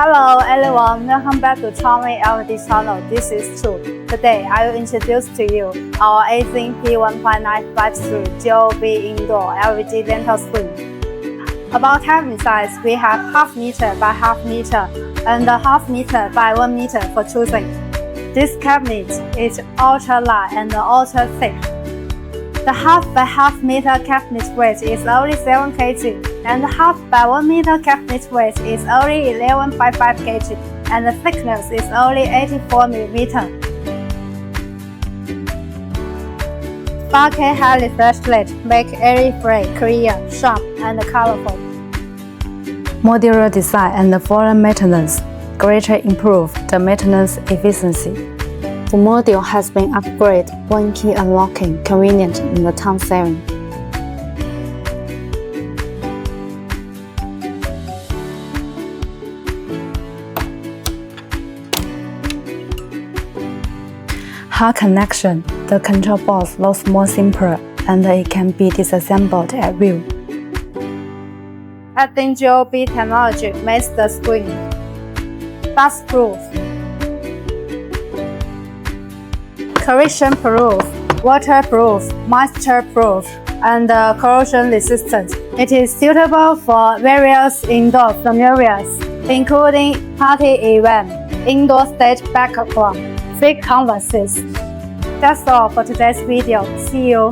Hello everyone, welcome back to CharmingLED channel. This is Chu. Today I will introduce to you our 𝐴𝐧𝐝 P1.953 GOB indoor LED lantern screen. About cabinet size, we have half meter by half meter and half meter by 1 meter for choosing. This cabinet is ultra light and ultra thick. The half by half meter cabinet weight is only 7 kg, and the half by 1 meter cabinet weight is only 11.5 kg, and the thickness is only 84 mm. 4K high refresh light make every frame clear, sharp, and colorful. Modular design and full maintenance greatly improve the maintenance efficiency. The module has been upgraded one key unlocking, convenient in the time saving. Hard connection. The control box looks more simple and it can be disassembled at will. Adding GOB technology makes the screen dust-proof, corrosion-proof, waterproof, moisture-proof, and corrosion-resistant. It is suitable for various indoor scenarios, including party events, indoor stage background, fake canvases. That's all for today's video. See you!